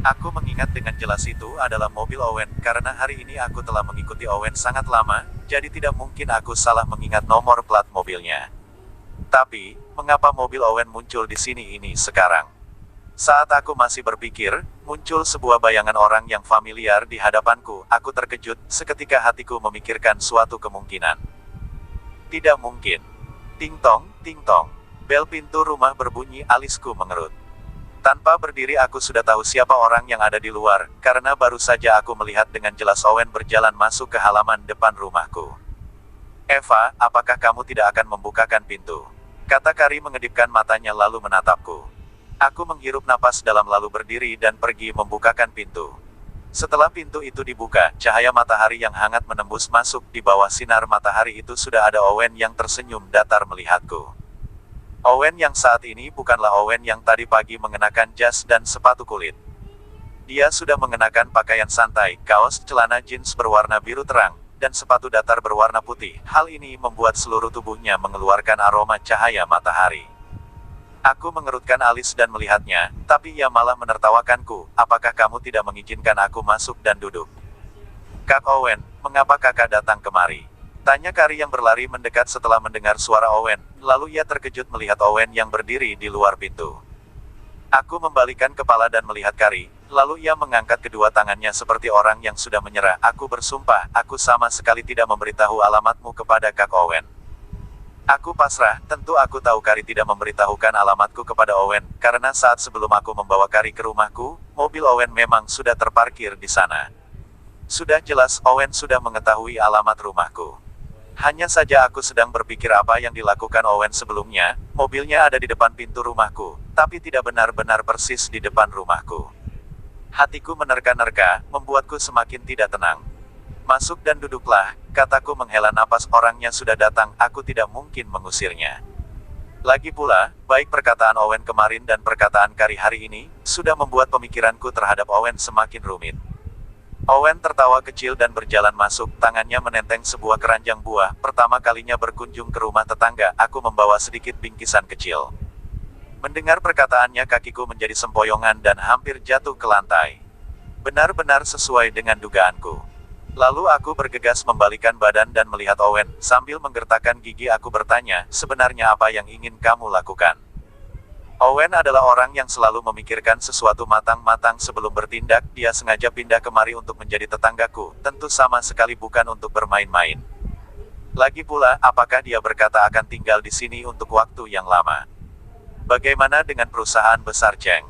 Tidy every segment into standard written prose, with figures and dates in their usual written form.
Aku mengingat dengan jelas itu adalah mobil Owen, karena hari ini aku telah mengikuti Owen sangat lama, jadi tidak mungkin aku salah mengingat nomor plat mobilnya. Tapi, mengapa mobil Owen muncul di sini ini sekarang? Saat aku masih berpikir, muncul sebuah bayangan orang yang familiar di hadapanku. Aku terkejut, seketika hatiku memikirkan suatu kemungkinan. Tidak mungkin. Ting tong, ting tong. Bel pintu rumah berbunyi, alisku mengerut. Tanpa berdiri aku sudah tahu siapa orang yang ada di luar, karena baru saja aku melihat dengan jelas Owen berjalan masuk ke halaman depan rumahku. Eva, apakah kamu tidak akan membukakan pintu? Kata Kari mengedipkan matanya lalu menatapku. Aku menghirup napas dalam lalu berdiri dan pergi membukakan pintu. Setelah pintu itu dibuka, cahaya matahari yang hangat menembus masuk. Di bawah sinar matahari itu sudah ada Owen yang tersenyum datar melihatku. Owen yang saat ini bukanlah Owen yang tadi pagi mengenakan jas dan sepatu kulit. Dia sudah mengenakan pakaian santai, kaos, celana jeans berwarna biru terang, dan sepatu datar berwarna putih. Hal ini membuat seluruh tubuhnya mengeluarkan aroma cahaya matahari. Aku mengerutkan alis dan melihatnya, tapi ia malah menertawakanku. Apakah kamu tidak mengizinkan aku masuk dan duduk? Kak Owen, mengapa kakak datang kemari? Tanya Kari yang berlari mendekat setelah mendengar suara Owen, lalu ia terkejut melihat Owen yang berdiri di luar pintu. Aku membalikan kepala dan melihat Kari, lalu ia mengangkat kedua tangannya seperti orang yang sudah menyerah. Aku bersumpah, aku sama sekali tidak memberitahu alamatmu kepada Kak Owen. Aku pasrah, tentu aku tahu Kari tidak memberitahukan alamatku kepada Owen, karena saat sebelum aku membawa Kari ke rumahku, mobil Owen memang sudah terparkir di sana. Sudah jelas Owen sudah mengetahui alamat rumahku. Hanya saja aku sedang berpikir apa yang dilakukan Owen sebelumnya. Mobilnya ada di depan pintu rumahku, tapi tidak benar-benar persis di depan rumahku. Hatiku menerka-nerka, membuatku semakin tidak tenang. Masuk dan duduklah, kataku menghela napas. Orangnya sudah datang, aku tidak mungkin mengusirnya. Lagi pula, baik perkataan Owen kemarin dan perkataan Kari hari ini, sudah membuat pemikiranku terhadap Owen semakin rumit. Owen tertawa kecil dan berjalan masuk, tangannya menenteng sebuah keranjang buah. Pertama kalinya berkunjung ke rumah tetangga, aku membawa sedikit bingkisan kecil. Mendengar perkataannya kakiku menjadi sempoyongan dan hampir jatuh ke lantai. Benar-benar sesuai dengan dugaanku. Lalu aku bergegas membalikan badan dan melihat Owen, sambil menggertakkan gigi aku bertanya, sebenarnya apa yang ingin kamu lakukan? Owen adalah orang yang selalu memikirkan sesuatu matang-matang sebelum bertindak. Dia sengaja pindah kemari untuk menjadi tetanggaku, tentu sama sekali bukan untuk bermain-main. Lagi pula, apakah dia berkata akan tinggal di sini untuk waktu yang lama? Bagaimana dengan perusahaan besar Cheng?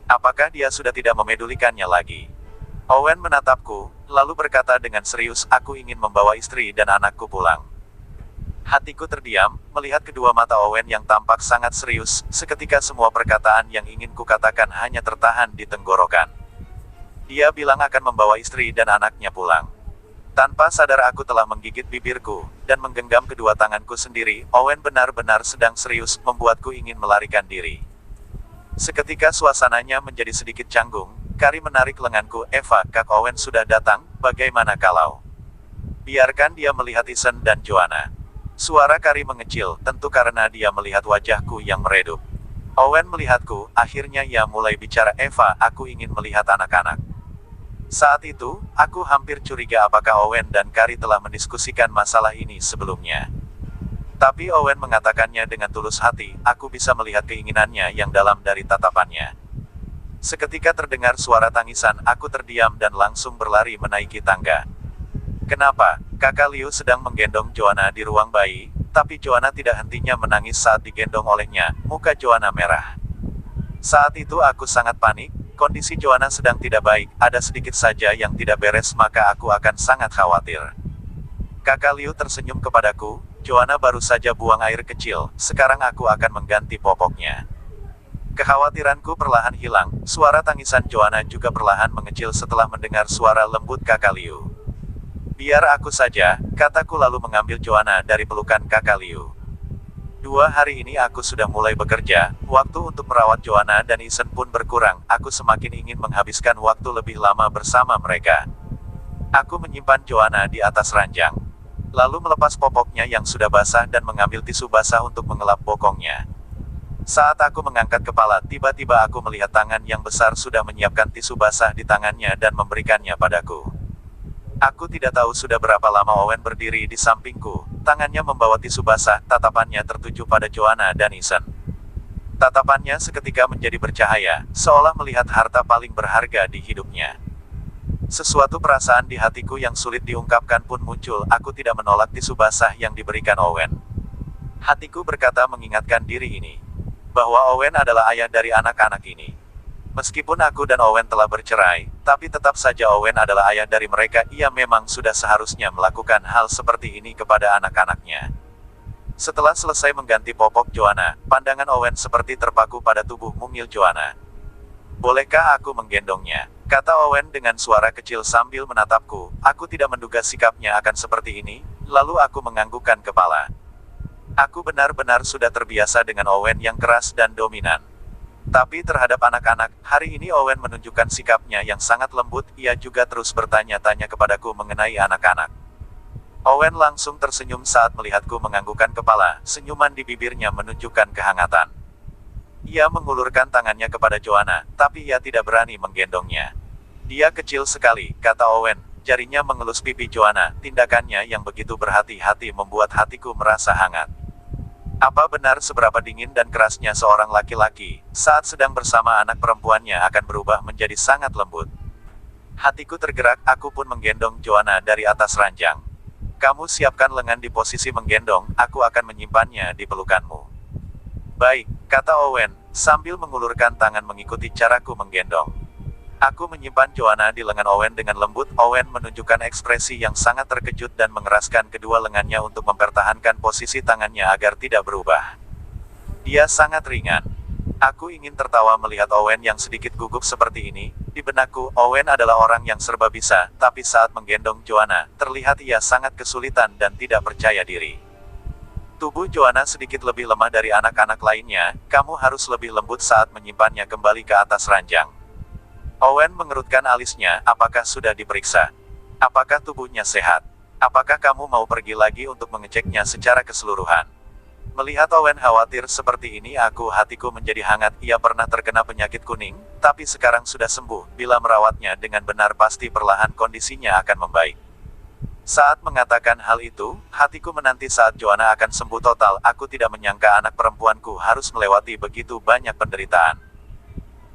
Apakah dia sudah tidak memedulikannya lagi? Owen menatapku, lalu berkata dengan serius, aku ingin membawa istri dan anakku pulang. Hatiku terdiam, melihat kedua mata Owen yang tampak sangat serius. Seketika semua perkataan yang ingin kukatakan hanya tertahan di tenggorokan. Dia bilang akan membawa istri dan anaknya pulang. Tanpa sadar aku telah menggigit bibirku, dan menggenggam kedua tanganku sendiri. Owen benar-benar sedang serius, membuatku ingin melarikan diri. Seketika suasananya menjadi sedikit canggung. Kari menarik lenganku. Eva, Kak Owen sudah datang, bagaimana kalau? Biarkan dia melihat Isen dan Joanna. Suara Kari mengecil, tentu karena dia melihat wajahku yang meredup. Owen melihatku, akhirnya ia mulai bicara. Eva, aku ingin melihat anak-anak. Saat itu, aku hampir curiga apakah Owen dan Kari telah mendiskusikan masalah ini sebelumnya. Tapi Owen mengatakannya dengan tulus hati, aku bisa melihat keinginannya yang dalam dari tatapannya. Seketika terdengar suara tangisan, aku terdiam dan langsung berlari menaiki tangga. Kenapa? Kakak Liu sedang menggendong Joanna di ruang bayi, tapi Joanna tidak hentinya menangis saat digendong olehnya. Muka Joanna merah. Saat itu aku sangat panik, kondisi Joanna sedang tidak baik, ada sedikit saja yang tidak beres maka aku akan sangat khawatir. Kakak Liu tersenyum kepadaku, Joanna baru saja buang air kecil, sekarang aku akan mengganti popoknya. Kekhawatiranku perlahan hilang, suara tangisan Joanna juga perlahan mengecil setelah mendengar suara lembut Kakak Liu. Biar aku saja, kataku lalu mengambil Joanna dari pelukan Kakak Liu. 2 hari ini aku sudah mulai bekerja, waktu untuk merawat Joanna dan Isen pun berkurang, aku semakin ingin menghabiskan waktu lebih lama bersama mereka. Aku menyimpan Joanna di atas ranjang. Lalu melepas popoknya yang sudah basah dan mengambil tisu basah untuk mengelap bokongnya. Saat aku mengangkat kepala, tiba-tiba aku melihat tangan yang besar sudah menyiapkan tisu basah di tangannya dan memberikannya padaku. Aku tidak tahu sudah berapa lama Owen berdiri di sampingku. Tangannya membawa tisu basah, tatapannya tertuju pada Joanna dan Ethan. Tatapannya seketika menjadi bercahaya, seolah melihat harta paling berharga di hidupnya. Sesuatu perasaan di hatiku yang sulit diungkapkan pun muncul. Aku tidak menolak tisu basah yang diberikan Owen. Hatiku berkata mengingatkan diri ini, bahwa Owen adalah ayah dari anak-anak ini. Meskipun aku dan Owen telah bercerai, tapi tetap saja Owen adalah ayah dari mereka. Ia memang sudah seharusnya melakukan hal seperti ini kepada anak-anaknya. Setelah selesai mengganti popok Joanna, pandangan Owen seperti terpaku pada tubuh mungil Joanna. "Bolehkah aku menggendongnya?" kata Owen dengan suara kecil sambil menatapku. Aku tidak menduga sikapnya akan seperti ini, lalu aku menganggukkan kepala. Aku benar-benar sudah terbiasa dengan Owen yang keras dan dominan. Tapi terhadap anak-anak, hari ini Owen menunjukkan sikapnya yang sangat lembut. Ia juga terus bertanya-tanya kepadaku mengenai anak-anak. Owen langsung tersenyum saat melihatku menganggukkan kepala. Senyuman di bibirnya menunjukkan kehangatan. Ia mengulurkan tangannya kepada Joanna, tapi ia tidak berani menggendongnya. "Dia kecil sekali," kata Owen. Jarinya mengelus pipi Joanna. Tindakannya yang begitu berhati-hati membuat hatiku merasa hangat. Apa benar seberapa dingin dan kerasnya seorang laki-laki, saat sedang bersama anak perempuannya akan berubah menjadi sangat lembut? Hatiku tergerak, aku pun menggendong Joanna dari atas ranjang. "Kamu siapkan lengan di posisi menggendong, aku akan menyimpannya di pelukanmu." "Baik," kata Owen, sambil mengulurkan tangan mengikuti caraku menggendong. Aku menyimpan Joanna di lengan Owen dengan lembut. Owen menunjukkan ekspresi yang sangat terkejut dan mengeraskan kedua lengannya untuk mempertahankan posisi tangannya agar tidak berubah. Dia sangat ringan. Aku ingin tertawa melihat Owen yang sedikit gugup seperti ini. Di benakku, Owen adalah orang yang serba bisa, tapi saat menggendong Joanna, terlihat ia sangat kesulitan dan tidak percaya diri. Tubuh Joanna sedikit lebih lemah dari anak-anak lainnya. "Kamu harus lebih lembut saat menyimpannya kembali ke atas ranjang." Owen mengerutkan alisnya. "Apakah sudah diperiksa? Apakah tubuhnya sehat? Apakah kamu mau pergi lagi untuk mengeceknya secara keseluruhan?" Melihat Owen khawatir seperti ini, hatiku menjadi hangat. Ia pernah terkena penyakit kuning, tapi sekarang sudah sembuh. Bila merawatnya dengan benar, pasti perlahan kondisinya akan membaik. Saat mengatakan hal itu, hatiku menanti saat Joanna akan sembuh total. Aku tidak menyangka anak perempuanku harus melewati begitu banyak penderitaan.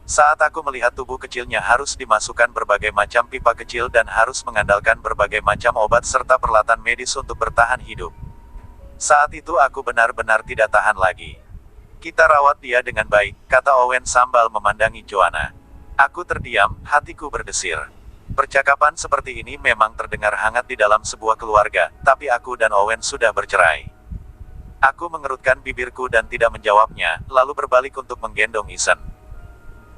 Saat aku melihat tubuh kecilnya harus dimasukkan berbagai macam pipa kecil dan harus mengandalkan berbagai macam obat serta peralatan medis untuk bertahan hidup. Saat itu aku benar-benar tidak tahan lagi. "Kita rawat dia dengan baik," kata Owen sambil memandangi Joanna. Aku terdiam, hatiku berdesir. Percakapan seperti ini memang terdengar hangat di dalam sebuah keluarga, tapi aku dan Owen sudah bercerai. Aku mengerutkan bibirku dan tidak menjawabnya, lalu berbalik untuk menggendong Ethan.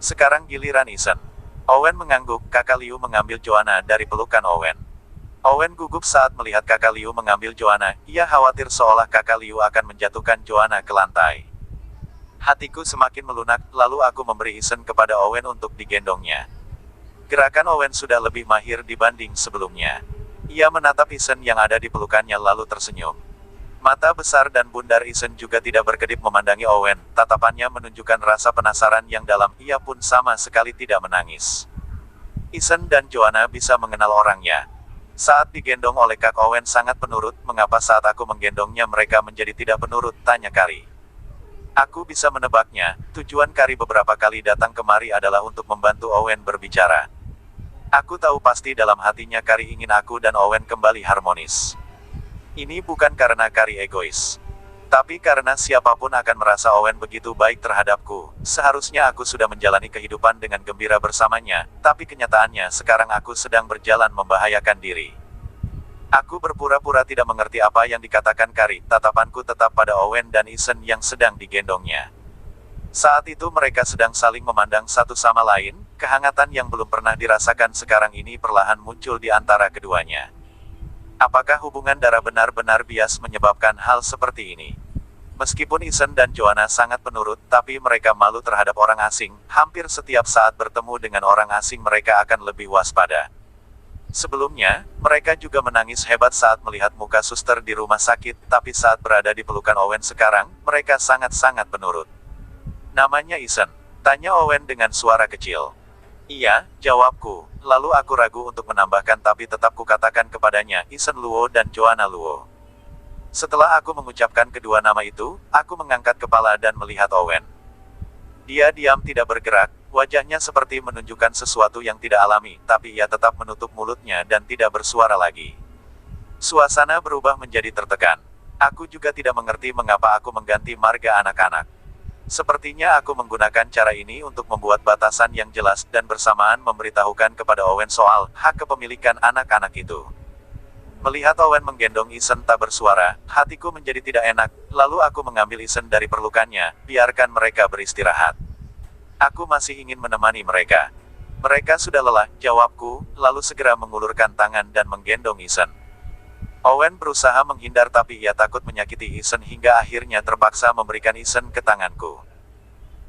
Sekarang giliran Ethan. Owen mengangguk. Kakak Liu mengambil Joanna dari pelukan Owen. Owen gugup saat melihat kakak Liu mengambil Joanna. Ia khawatir seolah kakak Liu akan menjatuhkan Joanna ke lantai. Hatiku semakin melunak, lalu aku memberi Ethan kepada Owen untuk digendongnya. Gerakan Owen sudah lebih mahir dibanding sebelumnya. Ia menatap Ethan yang ada di pelukannya lalu tersenyum. Mata besar dan bundar Ethan juga tidak berkedip memandangi Owen. Tatapannya menunjukkan rasa penasaran yang dalam. Ia pun sama sekali tidak menangis. Ethan dan Joanna bisa mengenal orangnya. Saat digendong oleh Kak Owen sangat penurut. "Mengapa saat aku menggendongnya mereka menjadi tidak penurut?" tanya Kari. Aku bisa menebaknya. Tujuan Kari beberapa kali datang kemari adalah untuk membantu Owen berbicara. Aku tahu pasti dalam hatinya Kari ingin aku dan Owen kembali harmonis. Ini bukan karena Kari egois. Tapi karena siapapun akan merasa Owen begitu baik terhadapku. Seharusnya aku sudah menjalani kehidupan dengan gembira bersamanya, tapi kenyataannya sekarang aku sedang berjalan membahayakan diri. Aku berpura-pura tidak mengerti apa yang dikatakan Kari. Tatapanku tetap pada Owen dan Ethan yang sedang digendongnya. Saat itu mereka sedang saling memandang satu sama lain. Kehangatan yang belum pernah dirasakan sekarang ini perlahan muncul di antara keduanya. Apakah hubungan darah benar-benar bias menyebabkan hal seperti ini? Meskipun Ethan dan Joanna sangat penurut, tapi mereka malu terhadap orang asing. Hampir setiap saat bertemu dengan orang asing mereka akan lebih waspada. Sebelumnya, mereka juga menangis hebat saat melihat muka suster di rumah sakit, tapi saat berada di pelukan Owen sekarang, mereka sangat-sangat penurut. Namanya Isen. Tanya Owen dengan suara kecil. Iya, jawabku. Lalu aku ragu untuk menambahkan tapi tetap kukatakan kepadanya Isen Luo dan Joanna Luo. Setelah aku mengucapkan kedua nama itu, aku mengangkat kepala dan melihat Owen. Dia diam tidak bergerak, wajahnya seperti menunjukkan sesuatu yang tidak alami, tapi ia tetap menutup mulutnya dan tidak bersuara lagi. Suasana berubah menjadi tertekan. Aku juga tidak mengerti mengapa aku mengganti marga anak-anak. Sepertinya aku menggunakan cara ini untuk membuat batasan yang jelas dan bersamaan memberitahukan kepada Owen soal hak kepemilikan anak-anak itu. Melihat Owen menggendong Isen tak bersuara, hatiku menjadi tidak enak, lalu aku mengambil Isen dari perlukannya, biarkan mereka beristirahat. Aku masih ingin menemani mereka. Mereka sudah lelah, jawabku, lalu segera mengulurkan tangan dan menggendong Isen. Owen berusaha menghindar tapi ia takut menyakiti Isen hingga akhirnya terpaksa memberikan Isen ke tanganku.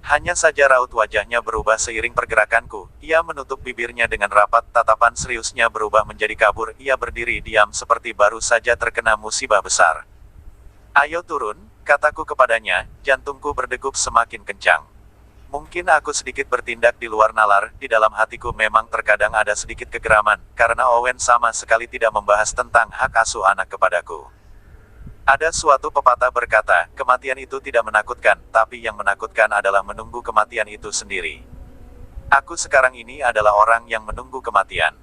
Hanya saja raut wajahnya berubah seiring pergerakanku, ia menutup bibirnya dengan rapat, tatapan seriusnya berubah menjadi kabur, ia berdiri diam seperti baru saja terkena musibah besar. Ayo turun, kataku kepadanya, jantungku berdegup semakin kencang. Mungkin aku sedikit bertindak di luar nalar, di dalam hatiku memang terkadang ada sedikit kegeraman, karena Owen sama sekali tidak membahas tentang hak asuh anak kepadaku. Ada suatu pepatah berkata, kematian itu tidak menakutkan, tapi yang menakutkan adalah menunggu kematian itu sendiri. Aku sekarang ini adalah orang yang menunggu kematian.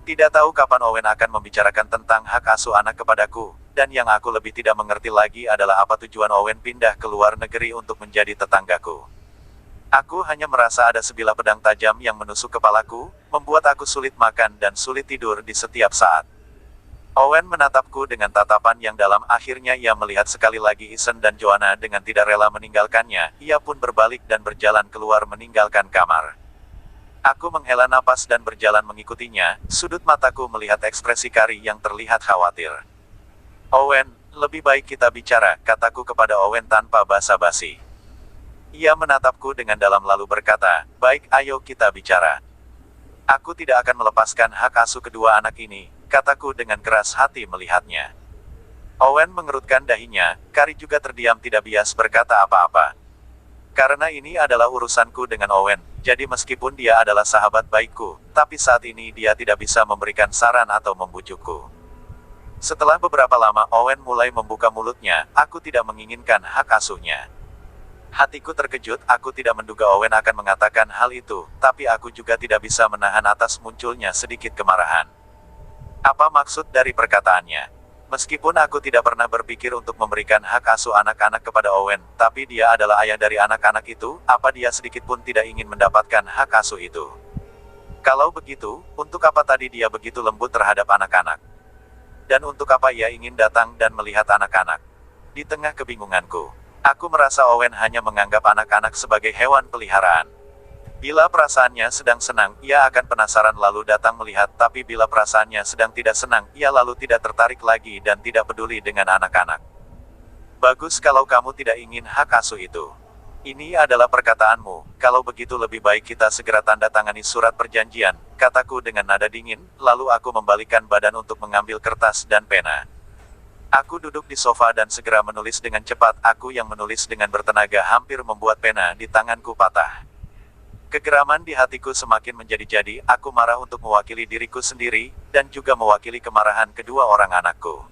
Tidak tahu kapan Owen akan membicarakan tentang hak asuh anak kepadaku, dan yang aku lebih tidak mengerti lagi adalah apa tujuan Owen pindah ke luar negeri untuk menjadi tetanggaku. Aku hanya merasa ada sebilah pedang tajam yang menusuk kepalaku, membuat aku sulit makan dan sulit tidur di setiap saat. Owen menatapku dengan tatapan yang dalam, akhirnya ia melihat sekali lagi Isen dan Joanna dengan tidak rela meninggalkannya, ia pun berbalik dan berjalan keluar meninggalkan kamar. Aku menghela napas dan berjalan mengikutinya, sudut mataku melihat ekspresi Kari yang terlihat khawatir. Owen, lebih baik kita bicara, kataku kepada Owen tanpa basa-basi. Ia menatapku dengan dalam lalu berkata, baik, ayo kita bicara. Aku tidak akan melepaskan hak asuh kedua anak ini, kataku dengan keras hati melihatnya. Owen mengerutkan dahinya, Kari juga terdiam tidak bias berkata apa-apa. Karena ini adalah urusanku dengan Owen, jadi meskipun dia adalah sahabat baikku, tapi saat ini dia tidak bisa memberikan saran atau membujukku. Setelah beberapa lama Owen mulai membuka mulutnya, aku tidak menginginkan hak asuhnya. Hatiku terkejut, aku tidak menduga Owen akan mengatakan hal itu, tapi aku juga tidak bisa menahan atas munculnya sedikit kemarahan. Apa maksud dari perkataannya? Meskipun aku tidak pernah berpikir untuk memberikan hak asuh anak-anak kepada Owen, tapi dia adalah ayah dari anak-anak itu, apa dia sedikit pun tidak ingin mendapatkan hak asuh itu? Kalau begitu, untuk apa tadi dia begitu lembut terhadap anak-anak? Dan untuk apa ia ingin datang dan melihat anak-anak? Di tengah kebingunganku, aku merasa Owen hanya menganggap anak-anak sebagai hewan peliharaan. Bila perasaannya sedang senang, ia akan penasaran lalu datang melihat, tapi bila perasaannya sedang tidak senang, ia lalu tidak tertarik lagi dan tidak peduli dengan anak-anak. Bagus kalau kamu tidak ingin hak asuh itu. Ini adalah perkataanmu, kalau begitu lebih baik kita segera tanda tangani surat perjanjian, kataku dengan nada dingin, lalu aku membalikkan badan untuk mengambil kertas dan pena. Aku duduk di sofa dan segera menulis dengan cepat, aku yang menulis dengan bertenaga hampir membuat pena di tanganku patah. Kegeraman di hatiku semakin menjadi-jadi, aku marah untuk mewakili diriku sendiri, dan juga mewakili kemarahan kedua orang anakku.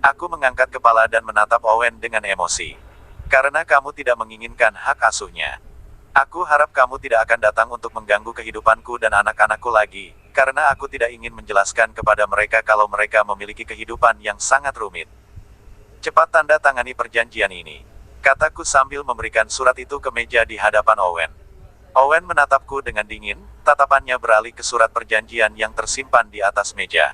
Aku mengangkat kepala dan menatap Owen dengan emosi. Karena kamu tidak menginginkan hak asuhnya. Aku harap kamu tidak akan datang untuk mengganggu kehidupanku dan anak-anakku lagi, karena aku tidak ingin menjelaskan kepada mereka kalau mereka memiliki kehidupan yang sangat rumit. Cepat tanda tangani perjanjian ini, kataku sambil memberikan surat itu ke meja di hadapan Owen. Owen menatapku dengan dingin, tatapannya beralih ke surat perjanjian yang tersimpan di atas meja.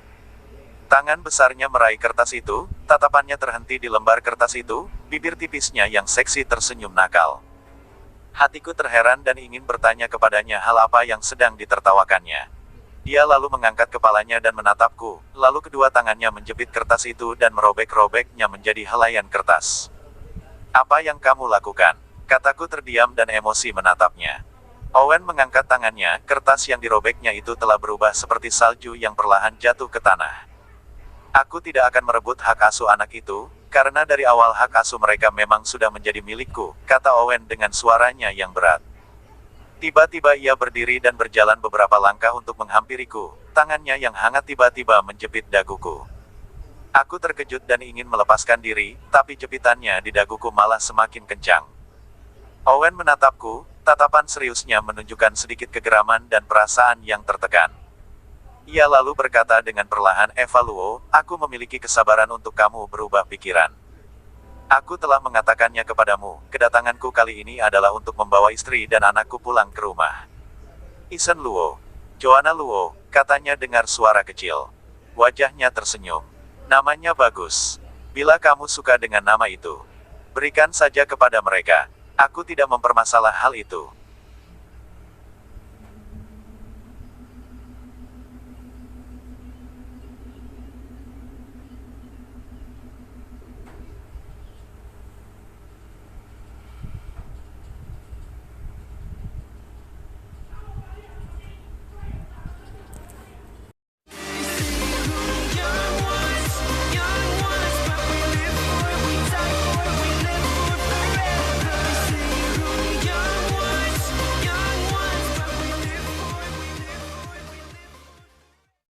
Tangan besarnya meraih kertas itu, tatapannya terhenti di lembar kertas itu, bibir tipisnya yang seksi tersenyum nakal. Hatiku terheran dan ingin bertanya kepadanya hal apa yang sedang ditertawakannya. Dia lalu mengangkat kepalanya dan menatapku, lalu kedua tangannya menjepit kertas itu dan merobek-robeknya menjadi helaian kertas. Apa yang kamu lakukan? Kataku terdiam dan emosi menatapnya. Owen mengangkat tangannya, kertas yang dirobeknya itu telah berubah seperti salju yang perlahan jatuh ke tanah. Aku tidak akan merebut hak asuh anak itu, Karena dari awal hak asuh mereka memang sudah menjadi milikku, kata Owen dengan suaranya yang berat. Tiba-tiba ia berdiri dan berjalan beberapa langkah untuk menghampiriku, tangannya yang hangat tiba-tiba menjepit daguku. Aku terkejut dan ingin melepaskan diri, tapi jepitannya di daguku malah semakin kencang. Owen menatapku, tatapan seriusnya menunjukkan sedikit kegeraman dan perasaan yang tertekan. Ia lalu berkata dengan perlahan, Eva Luo, aku memiliki kesabaran untuk kamu berubah pikiran. Aku telah mengatakannya kepadamu, kedatanganku kali ini adalah untuk membawa istri dan anakku pulang ke rumah. Isen Luo. Joanna Luo, katanya dengar suara kecil. Wajahnya tersenyum. Namanya bagus. Bila kamu suka dengan nama itu, berikan saja kepada mereka. Aku tidak mempermasalah hal itu.